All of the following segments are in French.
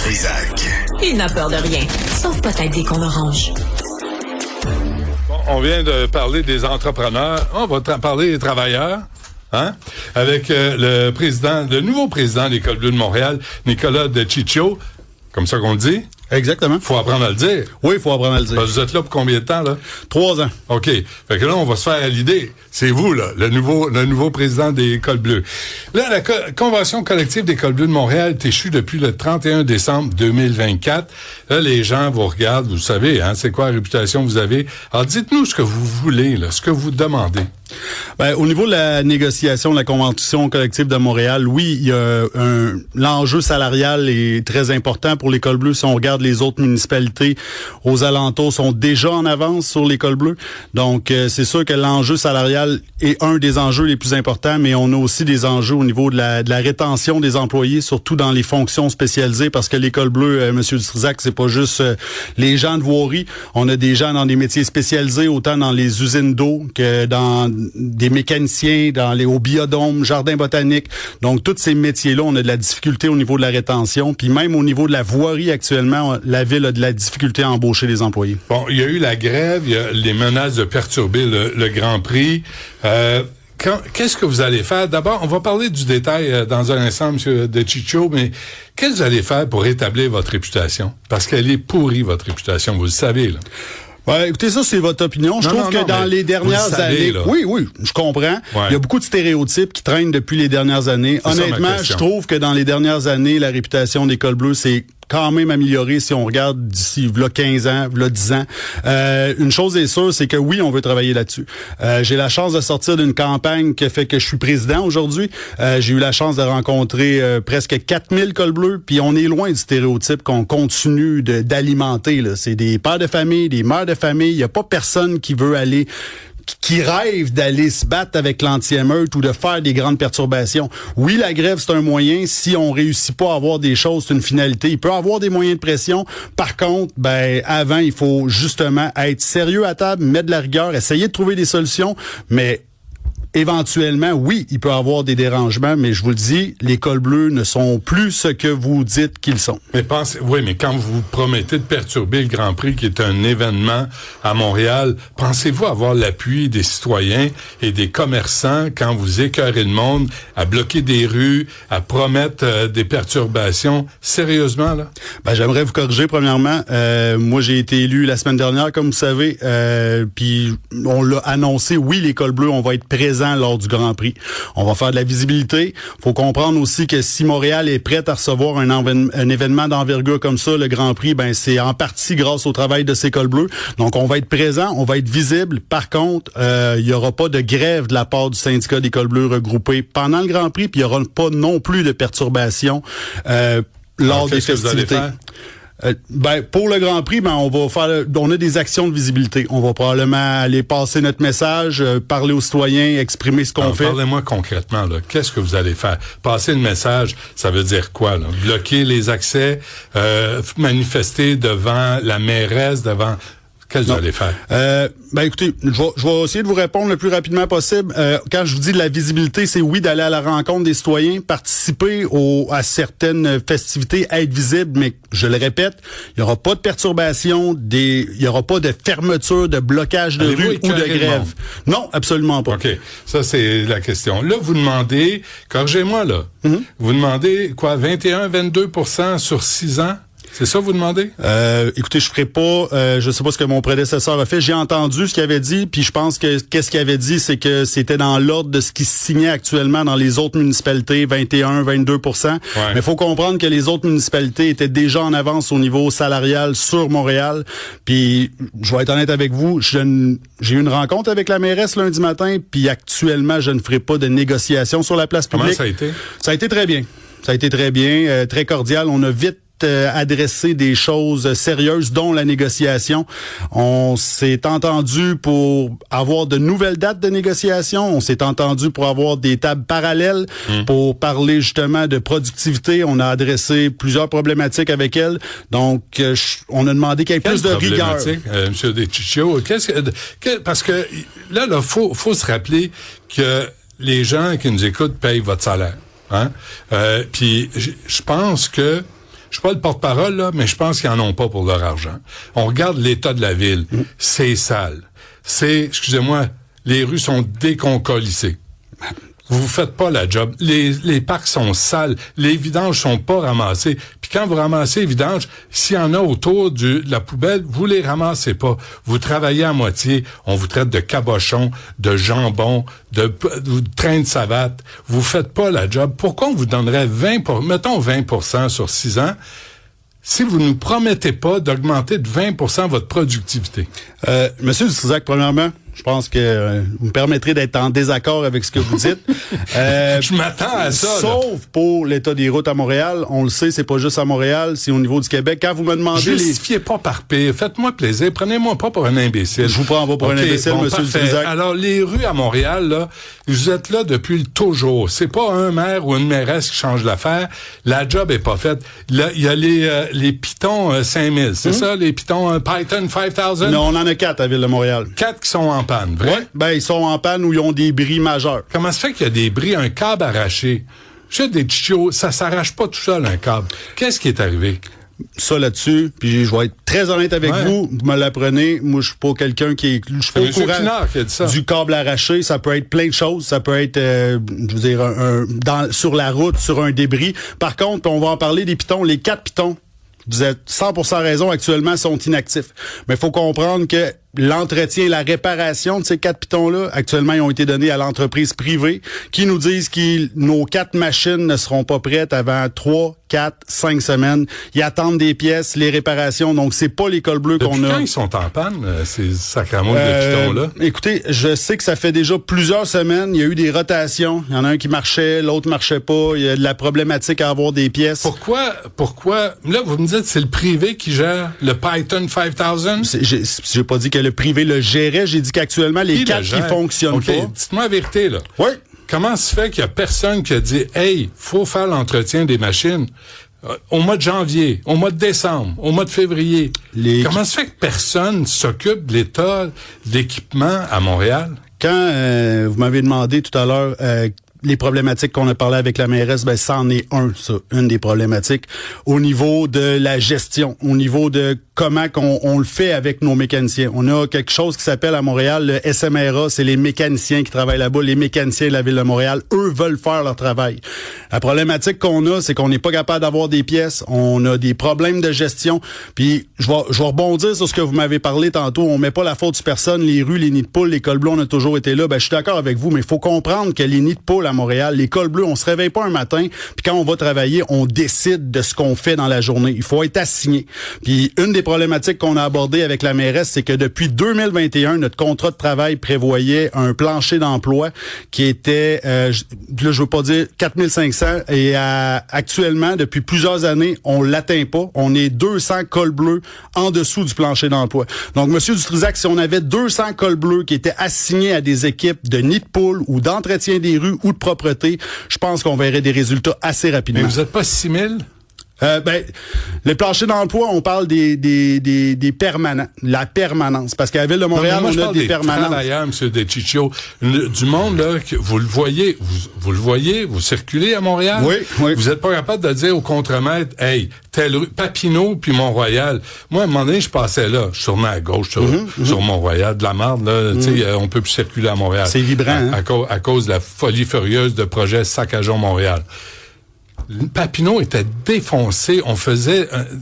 Trizac. Il n'a peur de rien, sauf peut-être des qu'on orange. Bon, on vient de parler des entrepreneurs. On va parler des travailleurs. Hein? Avec le nouveau président de l'École bleue de Montréal, Nicolas De Ciccio. Comme ça qu'on le dit? Exactement. Faut apprendre à le dire. Oui, il faut apprendre à le dire. Vous êtes là pour combien de temps, là? 3 ans. OK. Fait que là, on va se faire à l'idée. C'est vous, là, le nouveau président des Écoles bleues. Là, la Convention collective des Écoles bleues de Montréal est échue depuis le 31 décembre 2024. Là, les gens vous regardent, vous savez, hein, c'est quoi la réputation que vous avez. Alors, dites-nous ce que vous voulez, là, ce que vous demandez. Ben, au niveau de la négociation de la Convention collective de Montréal, oui, il y a l'enjeu salarial est très important pour l'École bleue. Si on regarde les autres municipalités aux alentours, sont déjà en avance sur l'École bleue. Donc, c'est sûr que l'enjeu salarial est un des enjeux les plus importants, mais on a aussi des enjeux au niveau de la rétention des employés, surtout dans les fonctions spécialisées, parce que l'École bleue, Monsieur Dutrisac, c'est pas juste les gens de voirie. On a des gens dans des métiers spécialisés, autant dans les usines d'eau que dans des mécaniciens, au biodôme, jardin botanique. Donc, tous ces métiers-là, on a de la difficulté au niveau de la rétention. Puis même au niveau de la voirie, actuellement, la Ville a de la difficulté à embaucher des employés. Bon, il y a eu la grève, il y a les menaces de perturber le Grand Prix. Qu'est-ce que vous allez faire? D'abord, on va parler du détail dans un instant, M. De Ciccio, mais qu'est-ce que vous allez faire pour rétablir votre réputation? Parce qu'elle est pourrie, votre réputation, vous le savez, là. Ouais, écoutez, ça, c'est votre opinion. Je trouve que dans les dernières années... Là. Oui, je comprends. Ouais. Il y a beaucoup de stéréotypes qui traînent depuis les dernières années. Honnêtement, je trouve que dans les dernières années, la réputation d'École bleue, c'est quand même amélioré si on regarde d'ici v'là 15 ans, v'là 10 ans. Une chose est sûre, c'est que oui, on veut travailler là-dessus. J'ai la chance de sortir d'une campagne qui fait que je suis président aujourd'hui. J'ai eu la chance de rencontrer presque 4000 cols bleus, puis on est loin du stéréotype qu'on continue d'alimenter. Là. C'est des pères de famille, des mères de famille. Il n'y a pas personne qui veut aller qui rêvent d'aller se battre avec l'anti-émeute ou de faire des grandes perturbations. Oui, la grève, c'est un moyen. Si on réussit pas à avoir des choses, c'est une finalité. Il peut y avoir des moyens de pression. Par contre, avant, il faut justement être sérieux à table, mettre de la rigueur, essayer de trouver des solutions, mais éventuellement, oui, il peut y avoir des dérangements, mais je vous le dis, les cols bleus ne sont plus ce que vous dites qu'ils sont. Mais mais quand vous promettez de perturber le Grand Prix, qui est un événement à Montréal, pensez-vous avoir l'appui des citoyens et des commerçants quand vous écœurez le monde à bloquer des rues, à promettre des perturbations? Sérieusement, là? J'aimerais vous corriger, premièrement. Moi, j'ai été élu la semaine dernière, comme vous savez, puis on l'a annoncé, oui, les cols bleus, on va être présents lors du Grand Prix. On va faire de la visibilité. Faut comprendre aussi que si Montréal est prête à recevoir un événement d'envergure comme ça, le Grand Prix, c'est en partie grâce au travail de ces cols bleus. Donc, on va être présent, on va être visible. Par contre, il y aura pas de grève de la part du syndicat des cols bleus regroupés pendant le Grand Prix, puis il y aura pas non plus de perturbations lors des festivités. Pour le Grand Prix, on a des actions de visibilité. On va probablement aller passer notre message, parler aux citoyens, exprimer ce qu'on fait. Parlez-moi concrètement, là. Qu'est-ce que vous allez faire? Passer le message, ça veut dire quoi, là? Bloquer les accès, manifester devant la mairesse, devant... Qu'est-ce que vous allez faire? Écoutez, je vais essayer de vous répondre le plus rapidement possible. Quand je vous dis de la visibilité, c'est oui d'aller à la rencontre des citoyens, participer à certaines festivités, être visible, mais je le répète, il n'y aura pas de perturbation, il n'y aura pas de fermeture, de blocage de rue ou de grève. Non, absolument pas. OK. Ça, c'est la question. Là, vous demandez, corrigez-moi, là, vous demandez quoi, 21-22% sur 6 ans? C'est ça, vous demandez? Écoutez, je ferai pas, je sais pas ce que mon prédécesseur a fait. J'ai entendu ce qu'il avait dit, puis je pense que qu'est-ce qu'il avait dit, c'est que c'était dans l'ordre de ce qui se signait actuellement dans les autres municipalités, 21-22%. Ouais. Mais il faut comprendre que les autres municipalités étaient déjà en avance au niveau salarial sur Montréal. Puis, je vais être honnête avec vous, j'ai eu une rencontre avec la mairesse lundi matin, puis actuellement, je ne ferai pas de négociation sur la place publique. Comment ça a été? Ça a été très bien. Ça a été très bien, très cordial. On a vite adresser des choses sérieuses, dont la négociation. On s'est entendu pour avoir de nouvelles dates de négociation. On s'est entendu pour avoir des tables parallèles pour parler justement de productivité. On a adressé plusieurs problématiques avec elle. Donc, on a demandé qu'il y ait plus de rigueur. Monsieur De Ciccio, parce que là, faut se rappeler que les gens qui nous écoutent payent votre salaire. Hein? Puis, je pense que je suis pas le porte-parole, là, mais je pense qu'ils en ont pas pour leur argent. On regarde l'état de la ville. C'est sale. Excusez-moi, les rues sont déconcolissées. Vous faites pas la job. Les parcs sont sales. Les vidanges sont pas ramassés. Puis quand vous ramassez les vidanges, s'il y en a autour de la poubelle, vous les ramassez pas. Vous travaillez à moitié. On vous traite de cabochon, de jambon, de train de savate. Vous faites pas la job. Pourquoi on vous donnerait 20% sur 6 ans si vous ne nous promettez pas d'augmenter de 20% votre productivité? Monsieur Dutrisac, premièrement, je pense que vous me permettrez d'être en désaccord avec ce que vous dites. Je m'attends à ça. Sauf pour l'état des routes à Montréal. On le sait, c'est pas juste à Montréal, c'est au niveau du Québec. Quand vous me demandez... Justifiez pas par pire. Faites-moi plaisir. Prenez-moi pas pour un imbécile. Je vous prends pas pour un imbécile, monsieur Dutrisac. Alors, les rues à Montréal, là, vous êtes là depuis toujours. C'est pas un maire ou une mairesse qui change l'affaire. La job est pas faite. Là, il y a les Python 5000. C'est ça, les Python Python 5000? Non, on en a 4 à Ville de Montréal. 4 qui sont en panne, vrai? Ouais, ben, ils sont en panne ou ils ont des bris majeurs. Comment se fait qu'il y a des bris, un câble arraché? J'ai des chichos, ça s'arrache pas tout seul, un câble. Qu'est-ce qui est arrivé? Ça là-dessus, puis je vais être très honnête avec vous me l'apprenez, moi je suis pas quelqu'un qui est je suis pas au courant du câble arraché, ça peut être plein de choses, ça peut être je veux dire sur la route, sur un débris. Par contre, on va en parler des pitons, les 4 pitons. Vous êtes 100% raison, actuellement sont inactifs. Mais il faut comprendre que l'entretien et la réparation de ces 4 pitons-là, actuellement, ils ont été donnés à l'entreprise privée qui nous disent que nos 4 machines ne seront pas prêtes avant 3, 4, 5 semaines. Ils attendent des pièces, les réparations. Donc, c'est pas les cols bleus qu'on a. Quand ils sont en panne, ces sacramouilles de pitons-là? Écoutez, je sais que ça fait déjà plusieurs semaines. Il y a eu des rotations. Il y en a un qui marchait, l'autre marchait pas. Il y a de la problématique à avoir des pièces. Pourquoi? Là, vous me dites, c'est le privé qui gère le Python 5000? J'ai pas dit que le privé le gérait. J'ai dit qu'actuellement, les 4 qui fonctionnent pas. Dites-moi la vérité, là. Oui. Comment se fait qu'il y a personne qui a dit, hey, faut faire l'entretien des machines au mois de janvier, au mois de décembre, au mois de février? Comment se fait que personne s'occupe de l'état d'équipement à Montréal? Quand vous m'avez demandé tout à l'heure les problématiques qu'on a parlé avec la mairesse, ben ça en est une des problématiques au niveau de la gestion, au niveau de comment on le fait avec nos mécaniciens. On a quelque chose qui s'appelle à Montréal le SMRA, c'est les mécaniciens qui travaillent là-bas, les mécaniciens de la Ville de Montréal, eux veulent faire leur travail. La problématique qu'on a, c'est qu'on n'est pas capable d'avoir des pièces, on a des problèmes de gestion, puis je vais rebondir sur ce que vous m'avez parlé tantôt, on met pas la faute sur personne, les rues, les nids de poules, les cols bleus, on a toujours été là, ben je suis d'accord avec vous, mais il faut comprendre que les nids de poules à Montréal, les cols bleus, on se réveille pas un matin, puis quand on va travailler, on décide de ce qu'on fait dans la journée. Il faut être assigné. Puis une des problématiques qu'on a abordées avec la mairesse, c'est que depuis 2021, notre contrat de travail prévoyait un plancher d'emploi qui était, là je veux pas dire 4500, et actuellement, depuis plusieurs années, on l'atteint pas. On est 200 cols bleus en dessous du plancher d'emploi. Donc, Monsieur Dutrisac, si on avait 200 cols bleus qui étaient assignés à des équipes de nid de poule ou d'entretien des rues ou de propreté, je pense qu'on verrait des résultats assez rapidement. Mais vous n'êtes pas 6000? Le plancher d'emploi, on parle des permanents, la permanence. Parce qu'à la Ville de Montréal, on a des permanents. Travailleurs, M. Deschichio, du monde, là, que vous le voyez, vous circulez à Montréal. Oui. Vous n'êtes pas capable de dire au contremaître, hey, telle rue, Papineau puis Mont-Royal. Moi, à un moment donné, je passais là, je tournais à gauche sur Mont-Royal, de la marde, là, tu sais, on peut plus circuler à Montréal. C'est vibrant, à cause de la folie furieuse de projet Saccageons Montréal. Papineau était défoncé,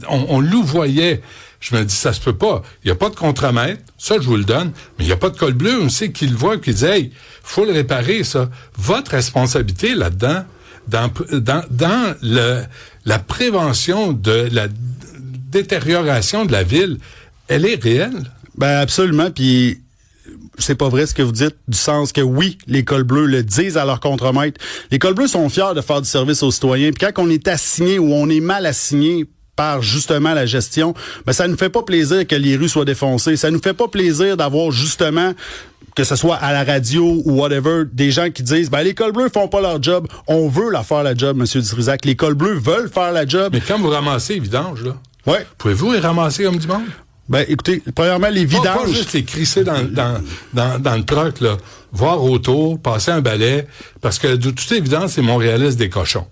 on louvoyait. Je me dis, ça se peut pas. Il n'y a pas de contremaître, ça je vous le donne, mais il n'y a pas de col bleu, on sait qu'il le voit, qui dit, hey, faut le réparer, ça. Votre responsabilité là-dedans, dans la prévention de la détérioration de la ville, elle est réelle. Ben absolument, puis c'est pas vrai ce que vous dites, du sens que oui, les cols bleus le disent à leur contremaître. Les cols bleus sont fiers de faire du service aux citoyens. Puis quand on est assigné ou on est mal assigné par justement la gestion, ben ça nous fait pas plaisir que les rues soient défoncées. Ça nous fait pas plaisir d'avoir justement, que ce soit à la radio ou whatever, des gens qui disent, ben les cols bleus font pas leur job. On veut la faire la job, Monsieur Dutrisac. Les cols bleus veulent faire la job. Mais quand vous ramassez les vidanges, là, pouvez-vous les ramasser comme du monde? Ben, écoutez, premièrement, les vidanges... Pas juste les crisser dans le truck, là. Voir autour, passer un balai, parce que de toute évidence, c'est Montréaliste des cochons.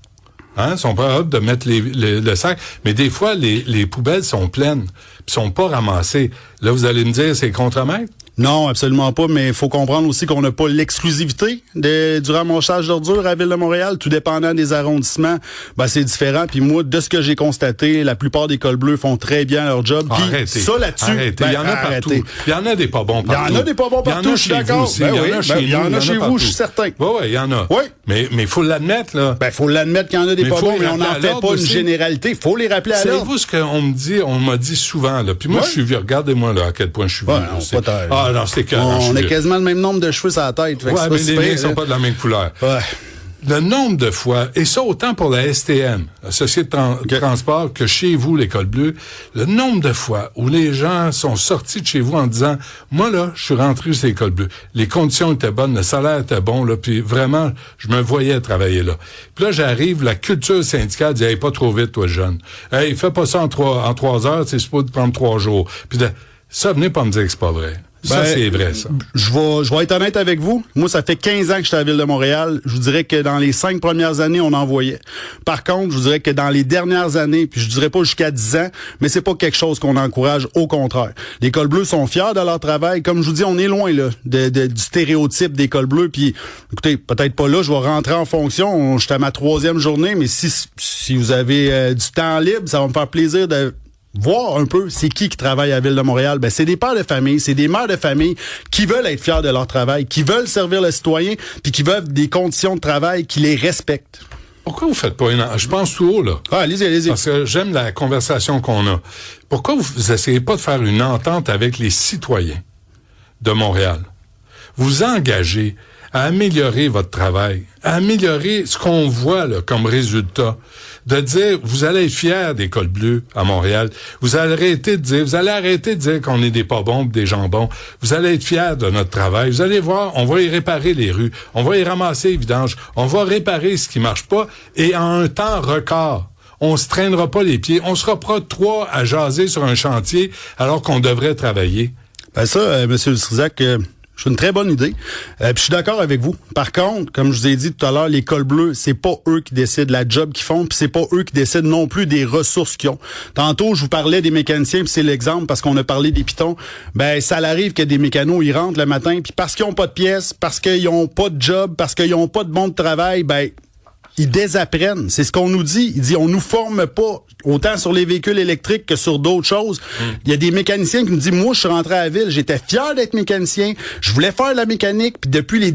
Hein, sont pas capables de mettre le sac. Mais des fois, les poubelles sont pleines, puis sont pas ramassées. Là, vous allez me dire, c'est contre-maître? Non, absolument pas, mais il faut comprendre aussi qu'on n'a pas l'exclusivité du ramassage d'ordures à la Ville de Montréal. Tout dépendant des arrondissements, c'est différent. Puis moi, de ce que j'ai constaté, la plupart des cols bleus font très bien leur job. Puis ça, là-dessus, il y en a partout. Il y en a des pas bons partout. Il y en a des pas bons partout, je suis d'accord. Il y en a chez vous, je suis certain. Oui, il y en a. Oui. Mais il faut l'admettre, là. Faut l'admettre qu'il y en a des pas bons, mais on n'en fait pas une généralité. Il faut les rappeler à l'ordre. Savez-vous ce qu'on me dit, on m'a dit souvent, là. Puis moi, je suis vieux. Regardez-moi, là, à quel point je suis vieux. Non, c'est que on a quasiment le même nombre de cheveux sur la tête. Ouais, mais les miens sont pas de la même couleur. Ouais. Le nombre de fois, et ça autant pour la STM, la Société de transport, que chez vous, l'École bleue, le nombre de fois où les gens sont sortis de chez vous en disant, moi là, je suis rentré sur l'École bleue, les conditions étaient bonnes, le salaire était bon, là, puis vraiment, je me voyais travailler là. Puis là, j'arrive, la culture syndicale dit, hey, pas trop vite, toi, jeune. Hey, fais pas ça en 3 heures, c'est supposé te prendre 3 jours. Puis ça, venez pas me dire que c'est pas vrai. Ça, c'est vrai, ça. Je vais être honnête avec vous. Moi, ça fait 15 ans que je suis à la Ville de Montréal. Je vous dirais que dans les 5 premières années, on en voyait. Par contre, je vous dirais que dans les dernières années, puis je dirais pas jusqu'à 10 ans, mais c'est pas quelque chose qu'on encourage, au contraire. Les cols bleus sont fiers de leur travail. Comme je vous dis, on est loin là du stéréotype des cols bleus. Puis, écoutez, peut-être pas là, je vais rentrer en fonction. Je suis à ma 3e journée, mais si vous avez du temps libre, ça va me faire plaisir de voir un peu c'est qui travaille à la Ville de Montréal. C'est des pères de famille, c'est des mères de famille qui veulent être fiers de leur travail, qui veulent servir le citoyen, puis qui veulent des conditions de travail qui les respectent. Pourquoi vous faites pas je pense tout haut, là. Allez-y. Parce que j'aime la conversation qu'on a. Pourquoi vous essayez pas de faire une entente avec les citoyens de Montréal? Vous engagez à améliorer votre travail, à améliorer ce qu'on voit là, comme résultat, de dire, vous allez être fiers des cols bleus à Montréal, vous allez arrêter de dire qu'on est des pas bons, des jambons, vous allez être fiers de notre travail, vous allez voir, on va y réparer les rues, on va y ramasser les vidanges, on va réparer ce qui marche pas, et en un temps record. On se traînera pas les pieds, on sera pas 3 à jaser sur un chantier alors qu'on devrait travailler. Monsieur Dutrisac, c'est une très bonne idée. Puis je suis d'accord avec vous. Par contre, comme je vous ai dit tout à l'heure, les cols bleus, c'est pas eux qui décident la job qu'ils font, puis c'est pas eux qui décident non plus des ressources qu'ils ont. Tantôt, je vous parlais des mécaniciens, puis c'est l'exemple parce qu'on a parlé des pitons. Ça arrive que des mécanos, ils rentrent le matin, puis parce qu'ils ont pas de pièces, parce qu'ils ont pas de job, parce qu'ils ont pas de bon de travail, ils désapprennent. C'est ce qu'on nous dit. Il dit, on nous forme pas autant sur les véhicules électriques que sur d'autres choses. Il y a des mécaniciens qui me disent, moi, je suis rentré à la ville, j'étais fier d'être mécanicien, je voulais faire de la mécanique, puis depuis les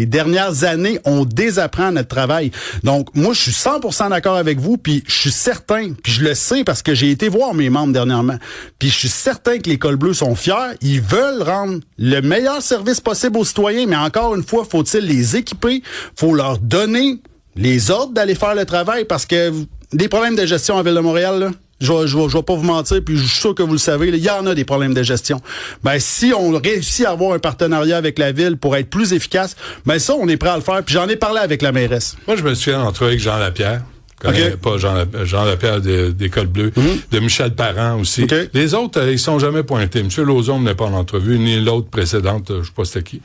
dernières années, on désapprend notre travail. Donc, moi, je suis 100% d'accord avec vous, puis je suis certain, puis je le sais parce que j'ai été voir mes membres dernièrement, puis je suis certain que les cols bleus sont fiers, ils veulent rendre le meilleur service possible aux citoyens, mais encore une fois, faut-il les équiper, faut leur donner les ordres d'aller faire le travail, parce que des problèmes de gestion à Ville de Montréal, là, je vais pas vous mentir, puis je suis sûr que vous le savez, il y en a des problèmes de gestion. Si on réussit à avoir un partenariat avec la Ville pour être plus efficace, ça, on est prêt à le faire, puis j'en ai parlé avec la mairesse. Moi, je me souviens d'entrer avec Jean Lapierre. Pas Jean Lapierre des cols bleus, de Michel Parent aussi. Les autres, ils sont jamais pointés. M. Lauzon n'est pas en entrevue, ni l'autre précédente, je sais pas c'était qui.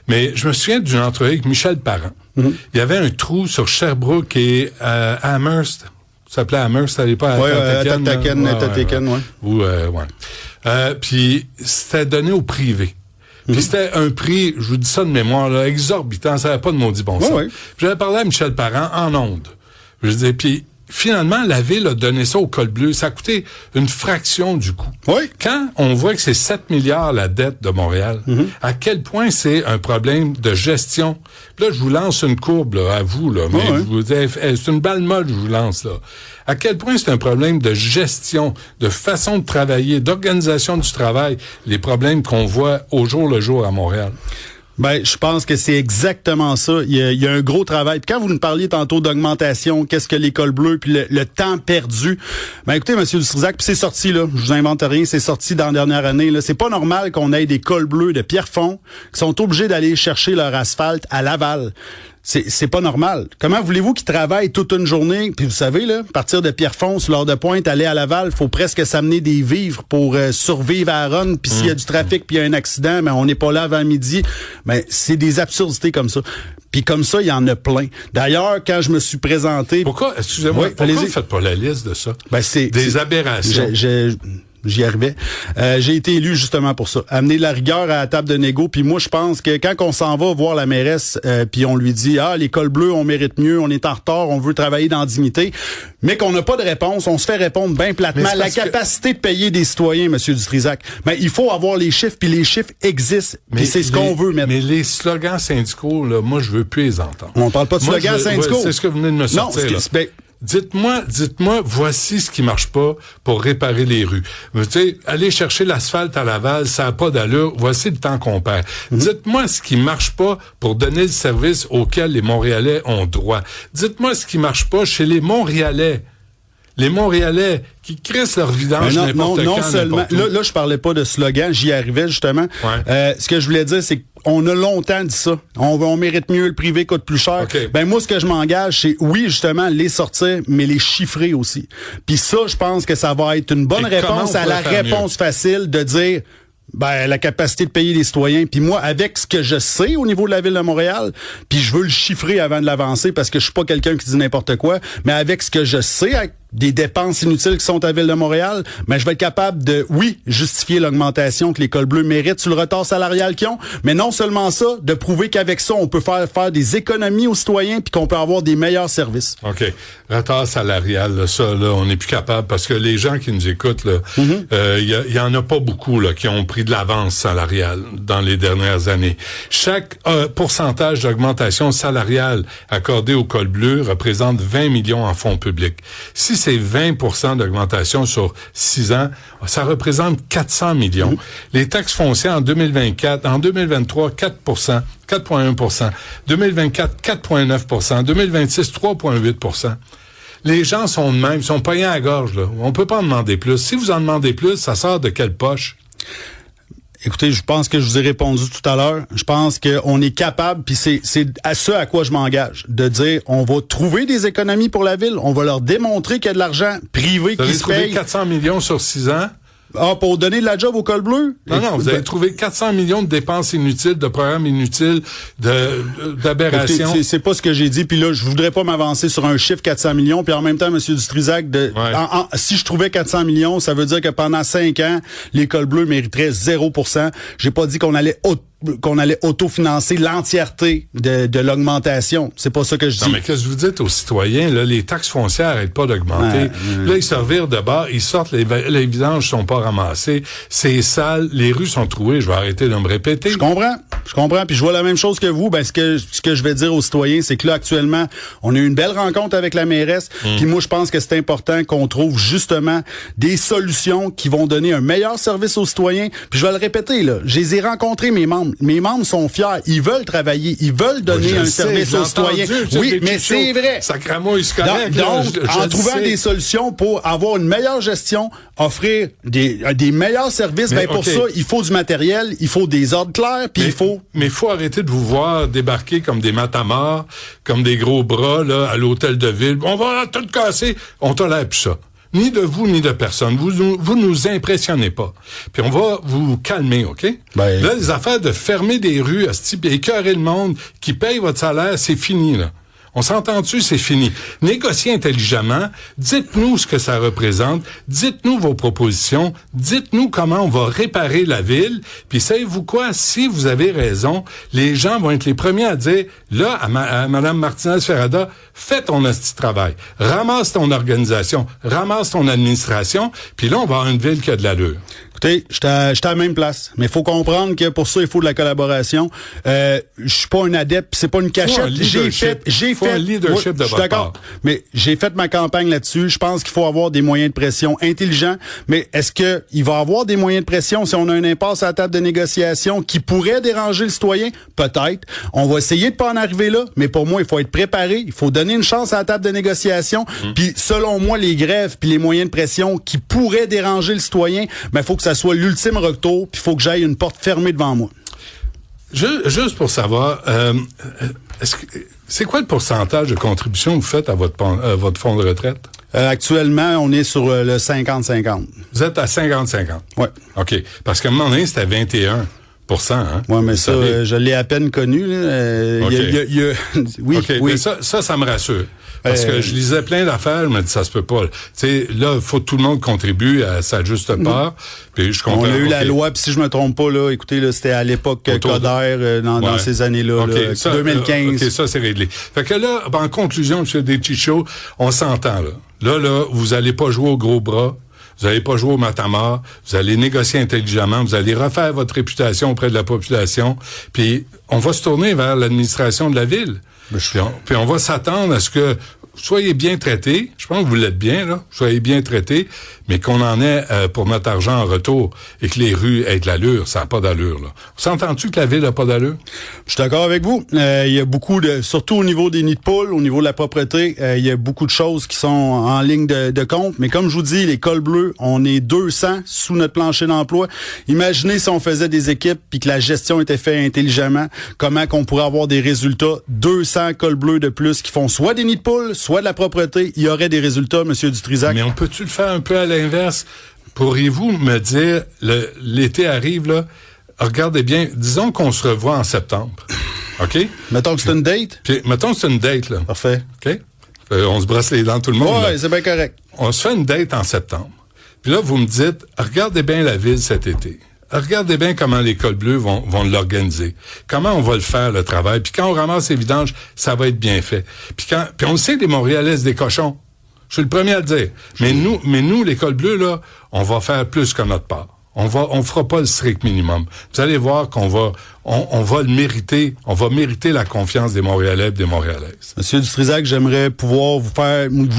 Mais je me souviens d'une entrevue avec Michel Parent. Il y avait un trou sur Sherbrooke et Amherst. Ça s'appelait Amherst, ça n'allait pas à Tataken, puis c'était donné au privé. Puis c'était un prix, je vous dis ça de mémoire, là, exorbitant, ça n'avait pas de maudit bon sens. J'avais parlé à Michel Parent en ondes. Je dis, puis finalement, la Ville a donné ça au col bleu. Ça a coûté une fraction du coût. Quand on voit que c'est 7 milliards la dette de Montréal, à quel point c'est un problème de gestion. Puis là, je vous lance une courbe là, à vous, là, mais je vous dis, c'est une balle molle que je vous lance là. À quel point c'est un problème de gestion, de façon de travailler, d'organisation du travail, les problèmes qu'on voit au jour le jour à Montréal. Je pense que c'est exactement ça. Il y a un gros travail. Puis quand vous nous parliez tantôt d'augmentation, qu'est-ce que les cols bleus, puis le temps perdu. Écoutez, M. Dutrisac, puis c'est sorti, là. Je vous invente rien, c'est sorti dans la dernière année, là. C'est pas normal qu'on ait des cols bleus de Pierrefonds qui sont obligés d'aller chercher leur asphalte à Laval. C'est pas normal. Comment voulez-vous qu'ils travaillent toute une journée? Puis vous savez, là, partir de Pierrefonds, sur l'heure de pointe, aller à Laval, faut presque s'amener des vivres pour survivre à Ronne. Puis s'il y a du trafic puis il y a un accident, mais on n'est pas là avant midi. Mais c'est des absurdités comme ça. Puis comme ça, il y en a plein. D'ailleurs, quand je me suis présenté... Pourquoi, excusez-moi, pourquoi vous ne faites pas la liste de ça? Ben, c'est des aberrations. J'y arrivais. J'ai été élu justement pour ça. Amener la rigueur à la table de négo. Puis moi, je pense que quand on s'en va voir la mairesse, puis on lui dit, l'école bleue, on mérite mieux, on est en retard, on veut travailler dans la dignité, mais qu'on n'a pas de réponse, on se fait répondre bien platement. La capacité de payer des citoyens, M. Dutrisac, mais il faut avoir les chiffres, puis les chiffres existent. Puis c'est ce qu'on veut mettre. Mais les slogans syndicaux, là, moi, je veux plus les entendre. On parle pas de slogans syndicaux. C'est ce que vous venez de me sortir. Non, Dites-moi, voici ce qui marche pas pour réparer les rues. Tu sais, aller chercher l'asphalte à Laval, ça n'a pas d'allure. Voici le temps qu'on perd. Dites-moi ce qui marche pas pour donner le service auquel les Montréalais ont droit. Dites-moi ce qui marche pas chez les Montréalais. Les Montréalais qui crissent leur vidange n'importe quand. Non seulement. Là, je parlais pas de slogan, j'y arrivais justement. Ouais. Ce que je voulais dire, c'est qu'on a longtemps dit ça. On mérite mieux, le privé coûte plus cher. Okay. Ben moi, ce que je m'engage, c'est oui, justement, les sortir, mais les chiffrer aussi. Puis ça, je pense que ça va être une bonne réponse à la réponse facile de dire la capacité de payer les citoyens. Puis moi, avec ce que je sais au niveau de la Ville de Montréal, puis je veux le chiffrer avant de l'avancer parce que je suis pas quelqu'un qui dit n'importe quoi, mais avec ce que je sais, des dépenses inutiles qui sont à la Ville de Montréal, mais je vais être capable de, oui, justifier l'augmentation que l'école bleue mérite sur le retard salarial qu'ils ont, mais non seulement ça, de prouver qu'avec ça, on peut faire des économies aux citoyens puis qu'on peut avoir des meilleurs services. OK. Retard salarial, là, ça, là, on n'est plus capable parce que les gens qui nous écoutent, là, y en a pas beaucoup, là, qui ont pris de l'avance salariale dans les dernières années. Chaque pourcentage d'augmentation salariale accordée au col bleu représente 20 millions en fonds publics. Si c'est 20% d'augmentation sur 6 ans, ça représente 400 millions. Les taxes foncières en 2024, en 2023, 4%, 4,1%. 2024, 4,9%. 2026, 3,8%. Les gens sont de même, ils sont payés à la gorge, là. On peut pas en demander plus. Si vous en demandez plus, ça sort de quelle poche? Écoutez, je pense que je vous ai répondu tout à l'heure. Je pense qu'on est capable, puis c'est à ce à quoi je m'engage, de dire on va trouver des économies pour la ville, on va leur démontrer qu'il y a de l'argent privé qui se paye. Vous avez trouvé 400 millions sur 6 ans? Pour donner de la job au col bleu? Non, vous avez trouvé 400 millions de dépenses inutiles, de programmes inutiles, d'aberrations. C'est pas ce que j'ai dit. Puis là, je voudrais pas m'avancer sur un chiffre 400 millions. Puis en même temps, M. Dutrisac, si je trouvais 400 millions, ça veut dire que pendant 5 ans, l'école bleue mériterait 0%. J'ai pas dit qu'on allait autofinancer l'entièreté de l'augmentation. C'est pas ça que je dis. Non, mais qu'est-ce que vous dites aux citoyens? Là, les taxes foncières n'arrêtent pas d'augmenter. Là, ils se revirent de bord, ils sortent, les vidanges sont pas ramassées, c'est sale, les rues sont trouées. Je vais arrêter de me répéter. Je comprends. Puis je vois la même chose que vous. Ben, ce que je vais dire aux citoyens, c'est que là, actuellement, on a eu une belle rencontre avec la mairesse. Puis moi, je pense que c'est important qu'on trouve justement des solutions qui vont donner un meilleur service aux citoyens. Puis je vais le répéter, là. Je les ai rencontrés, mes membres. Mes membres sont fiers. Ils veulent travailler. Ils veulent donner un service aux citoyens. Oui, mais c'est vrai. Sacramouille, c'est correct. Donc, en trouvant des solutions pour avoir une meilleure gestion, offrir des meilleurs services, pour ça, il faut du matériel, il faut des ordres clairs, puis Mais il faut arrêter de vous voir débarquer comme des matamors, comme des gros bras, là, à l'hôtel de ville. On va tout casser. On tolère plus ça. Ni de vous, ni de personne. Vous nous impressionnez pas. Puis on va vous calmer, OK? Là, les affaires de fermer des rues, écœurer le monde, qui paye votre salaire, c'est fini, là. On s'entend-tu, c'est fini. Négociez intelligemment, dites-nous ce que ça représente, dites-nous vos propositions, dites-nous comment on va réparer la ville, puis savez-vous quoi, si vous avez raison, les gens vont être les premiers à dire, là, à Mme Martinez-Ferrada, fais ton hostie de travail, ramasse ton organisation, ramasse ton administration, puis là, on va avoir une ville qui a de l'allure. Écoutez, j'étais à la même place. Mais il faut comprendre que pour ça, il faut de la collaboration. Je suis pas un adepte, c'est pas une cachette. J'ai fait un leadership de votre part. Mais j'ai fait ma campagne là-dessus. Je pense qu'il faut avoir des moyens de pression intelligents. Mais est-ce que il va y avoir des moyens de pression si on a une impasse à la table de négociation qui pourrait déranger le citoyen? Peut-être. On va essayer de pas en arriver là. Mais pour moi, il faut être préparé. Il faut donner une chance à la table de négociation. Puis selon moi, les grèves puis les moyens de pression qui pourraient déranger le citoyen, il faut que ça soit l'ultime retour, puis il faut que j'aille une porte fermée devant moi. Juste pour savoir, c'est quoi le pourcentage de contribution que vous faites à votre fonds de retraite? Actuellement, on est sur le 50-50. Vous êtes à 50-50? Oui. OK. Parce qu'à un moment donné, c'était 21%. Hein? Oui, mais ça, je l'ai à peine connu. Là. Okay. Oui, OK, oui. Mais ça me rassure. Parce que je lisais plein d'affaires, je me dis, ça se peut pas. Tu sais, là, il faut que tout le monde contribue à sa juste part. Puis je comprends. On a eu la loi, puis si je me trompe pas, là, écoutez, là, c'était à l'époque Coder, dans ces années-là, là, ça, 2015. OK, ça, c'est réglé. Fait que là, en conclusion, M. Deschichos, on s'entend, là. Là, vous allez pas jouer au gros bras. Vous n'allez pas jouer au matamor, vous allez négocier intelligemment, vous allez refaire votre réputation auprès de la population, puis on va se tourner vers l'administration de la ville. Puis on va s'attendre à ce que vous soyez bien traités. Je pense que vous l'êtes bien, là. Soyez bien traités, mais qu'on en ait pour notre argent en retour et que les rues aient de l'allure. Ça n'a pas d'allure, là. Vous entendez-tu que la ville n'a pas d'allure? Je suis d'accord avec vous. Il y a beaucoup surtout au niveau des nids de poules, au niveau de la propreté, il y a beaucoup de choses qui sont en ligne de compte. Mais comme je vous dis, les cols bleus, on est 200 sous notre plancher d'emploi. Imaginez si on faisait des équipes puis que la gestion était faite intelligemment, comment qu'on pourrait avoir des résultats. 200 cols bleus de plus qui font soit des nids de poules, soit de la propreté. Il y aurait des résultats, M. Dutrisac. Mais on peut-tu le faire un peu à l'inverse? Pourriez-vous me dire, l'été arrive, là, regardez bien, disons qu'on se revoit en septembre. OK? Mettons que c'est une date? Puis, mettons que c'est une date, là. Parfait. OK? On se brosse les dents, tout le monde. Oui, c'est bien correct. On se fait une date en septembre. Puis là, vous me dites, regardez bien la ville cet été. Regardez bien comment les cols bleus vont l'organiser. Comment on va le faire, le travail. Puis quand on ramasse les vidanges, ça va être bien fait. Puis on le sait, les Montréalais, c'est des cochons. Je suis le premier à le dire. Mais nous, les cols bleus, là, on va faire plus que notre part. On fera pas le strict minimum. Vous allez voir qu'on va, on va le mériter. On va mériter la confiance des Montréalais et des Montréalaises. Monsieur Dutrisac, j'aimerais pouvoir vous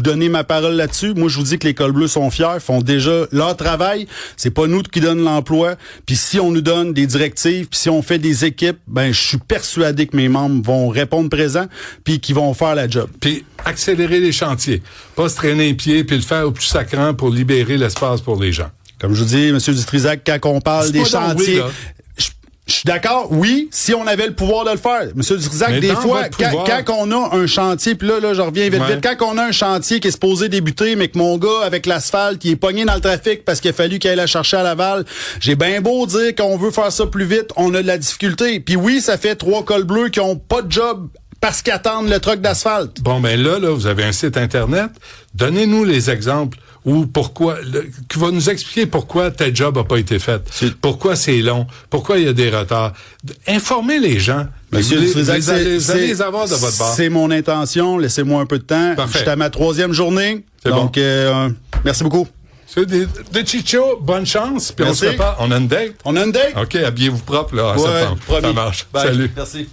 donner ma parole là-dessus. Moi, je vous dis que les cols bleus sont fiers, font déjà leur travail. C'est pas nous qui donnent l'emploi. Puis si on nous donne des directives, puis si on fait des équipes, ben je suis persuadé que mes membres vont répondre présent, puis qu'ils vont faire la job. Puis accélérer les chantiers, pas se traîner les pieds, puis le faire au plus sacrant pour libérer l'espace pour les gens. Comme je vous dis, M. Dutrisac, quand on parle des chantiers, je suis d'accord, oui, si on avait le pouvoir de le faire. M. Dutrisac, mais des fois, quand on a un chantier, puis là, je reviens vite, quand on a un chantier qui est supposé débuter, mais que mon gars, avec l'asphalte, il est pogné dans le trafic parce qu'il a fallu qu'il aille la chercher à Laval, j'ai bien beau dire qu'on veut faire ça plus vite, on a de la difficulté. Puis oui, ça fait 3 cols bleus qui ont pas de job parce qu'ils attendent le truck d'asphalte. Bon, ben là, vous avez un site Internet. Donnez-nous les exemples ou pourquoi, qui va nous expliquer pourquoi tel job n'a pas été fait, pourquoi c'est long, pourquoi il y a des retards. Informez les gens. Monsieur Dutrisac, vous allez les avoir de votre bord. C'est mon intention. Laissez-moi un peu de temps. Parfait. Je suis à ma 3e journée. Donc, bon. Merci beaucoup. Monsieur Deschichos, bonne chance. Puis on se prépare. On a une date? On a une date? OK, habillez-vous propre là en septembre. Promis. Ça marche. Bye. Salut. Merci.